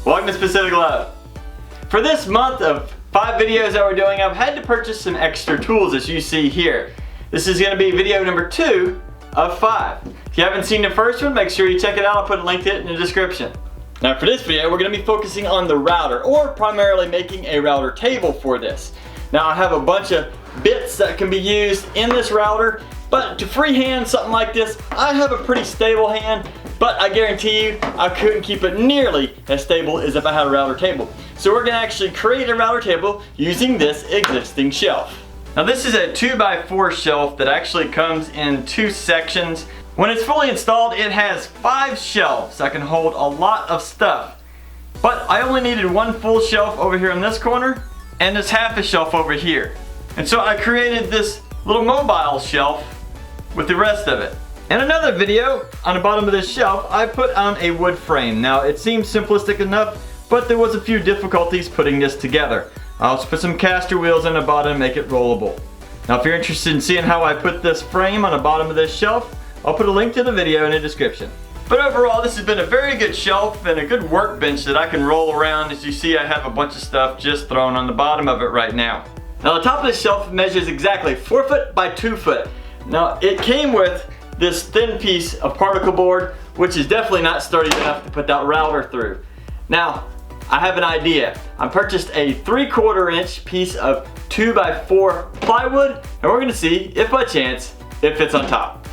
Welcome to Specific Love. For this month of 5 videos that we're doing, I've had to purchase some extra tools as you see here. This is going to be video number 2 of 5. If you haven't seen the first one, make sure you check it out. I'll put a link to it in the description. Now for this video, we're going to be focusing on the router, or primarily making a router table for this. Now I have a bunch of bits that can be used in this router, but to freehand something like this, I have a pretty stable hand, but I guarantee you I couldn't keep it nearly as stable as if I had a router table. So we're going to actually create a router table using this existing shelf. Now this is a 2x4 shelf that actually comes in 2 sections. When it's fully installed, it has 5 shelves that can hold a lot of stuff. But I only needed 1 full shelf over here in this corner, and this half a shelf over here. And so I created this little mobile shelf with the rest of it. In another video, on the bottom of this shelf, I put on a wood frame. Now it seems simplistic enough, but there was a few difficulties putting this together. I also put some caster wheels on the bottom to make it rollable. Now if you're interested in seeing how I put this frame on the bottom of this shelf, I'll put a link to the video in the description. But overall, this has been a very good shelf and a good workbench that I can roll around. As you see, I have a bunch of stuff just thrown on the bottom of it right now. Now the top of this shelf measures exactly 4 foot by 2 foot. Now it came with this thin piece of particle board, which is definitely not sturdy enough to put that router through. Now, I have an idea. I purchased a 3/4 inch piece of 2x4 plywood, and we're gonna see if by chance it fits on top.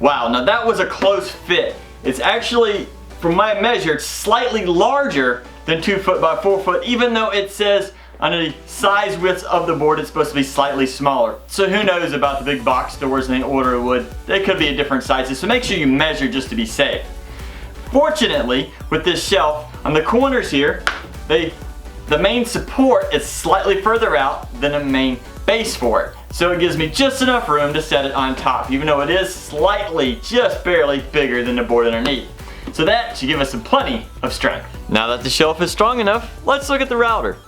Wow, now that was a close fit. It's actually, from my measure, it's slightly larger than 2 foot by 4 foot, even though it says on the size width of the board it's supposed to be slightly smaller. So who knows about the big box stores and the order wood. They could be at different sizes, so make sure you measure just to be safe. Fortunately, with this shelf, on the corners here, the main support is slightly further out than the main base for it. So it gives me just enough room to set it on top, even though it is slightly, just barely bigger than the board underneath. So that should give us plenty of strength. Now that the shelf is strong enough, let's look at the router.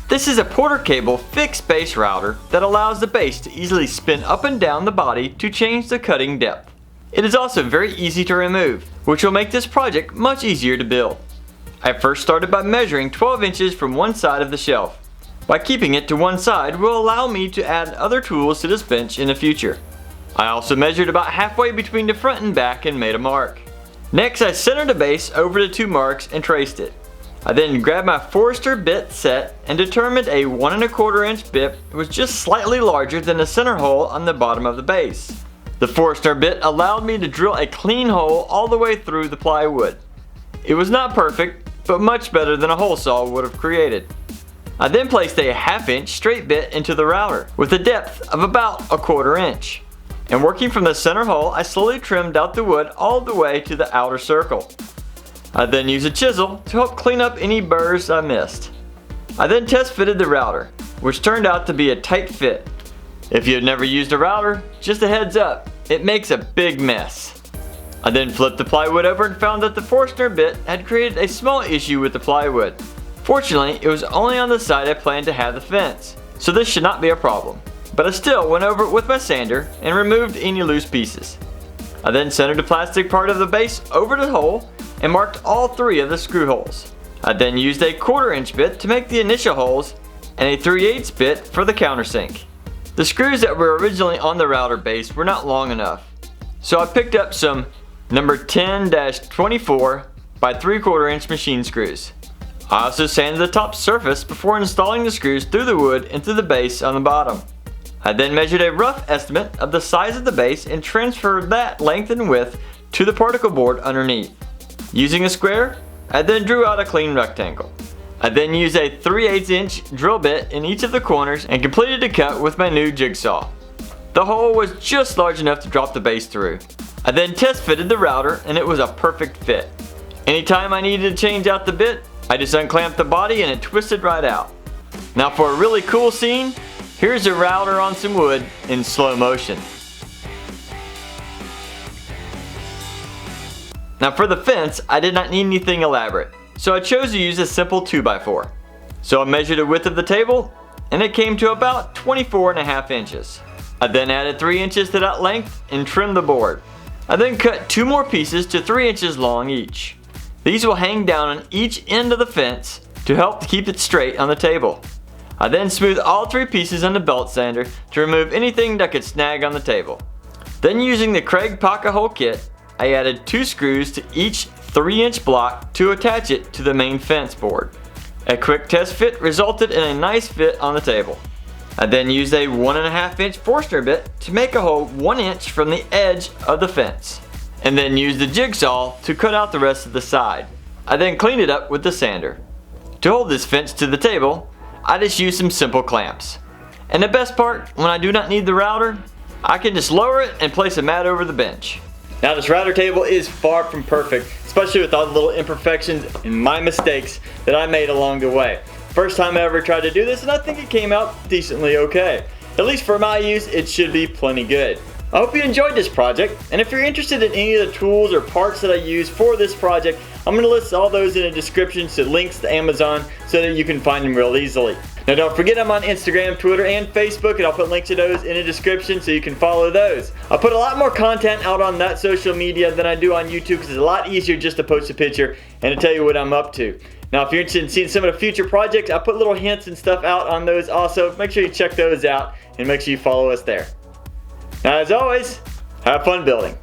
This is a Porter cable fixed base router that allows the base to easily spin up and down the body to change the cutting depth. It is also very easy to remove, which will make this project much easier to build. I first started by measuring 12 inches from one side of the shelf. By keeping it to one side will allow me to add other tools to this bench in the future. I also measured about halfway between the front and back and made a mark. Next, I centered the base over the 2 marks and traced it. I then grabbed my Forester bit set and determined a 1 1/4 inch bit was just slightly larger than the center hole on the bottom of the base. The Forester bit allowed me to drill a clean hole all the way through the plywood. It was not perfect, but much better than a hole saw would have created. I then placed a 1/2 inch straight bit into the router with a depth of about 1/4 inch. And working from the center hole, I slowly trimmed out the wood all the way to the outer circle. I then used a chisel to help clean up any burrs I missed. I then test fitted the router, which turned out to be a tight fit. If you have never used a router, just a heads up, it makes a big mess. I then flipped the plywood over and found that the Forstner bit had created a small issue with the plywood. Fortunately, it was only on the side I planned to have the fence, so this should not be a problem. But I still went over it with my sander and removed any loose pieces. I then centered the plastic part of the base over the hole and marked all 3 of the screw holes. I then used a 1/4 inch bit to make the initial holes and a 3/8 bit for the countersink. The screws that were originally on the router base were not long enough, so I picked up some number 10-24 by 3/4 inch machine screws. I also sanded the top surface before installing the screws through the wood into the base on the bottom. I then measured a rough estimate of the size of the base and transferred that length and width to the particle board underneath. Using a square, I then drew out a clean rectangle. I then used a 3/8 inch drill bit in each of the corners and completed the cut with my new jigsaw. The hole was just large enough to drop the base through. I then test fitted the router and it was a perfect fit. Anytime I needed to change out the bit, I just unclamped the body and it twisted right out. Now for a really cool scene, here's a router on some wood in slow motion. Now for the fence, I did not need anything elaborate, so I chose to use a simple 2x4. So I measured the width of the table, and it came to about 24.5 inches. I then added 3 inches to that length and trimmed the board. I then cut 2 more pieces to 3 inches long each. These will hang down on each end of the fence to help keep it straight on the table. I then smoothed all 3 pieces on the belt sander to remove anything that could snag on the table. Then using the Craig pocket hole kit, I added 2 screws to each 3-inch block to attach it to the main fence board. A quick test fit resulted in a nice fit on the table. I then used a 1.5-inch Forstner bit to make a hole 1 inch from the edge of the fence, and then used the jigsaw to cut out the rest of the side. I then cleaned it up with the sander. To hold this fence to the table, I just used some simple clamps. And the best part, when I do not need the router, I can just lower it and place a mat over the bench. Now this router table is far from perfect, especially with all the little imperfections and my mistakes that I made along the way. First time I ever tried to do this, and I think it came out decently okay. At least for my use, it should be plenty good. I hope you enjoyed this project, and if you're interested in any of the tools or parts that I use for this project, I'm going to list all those in the description, to links to Amazon, so that you can find them real easily. Now don't forget, I'm on Instagram, Twitter, and Facebook, and I'll put links to those in the description so you can follow those. I put a lot more content out on that social media than I do on YouTube, because it's a lot easier just to post a picture and to tell you what I'm up to. Now if you're interested in seeing some of the future projects, I put little hints and stuff out on those also. Make sure you check those out and make sure you follow us there. Now as always, have fun building.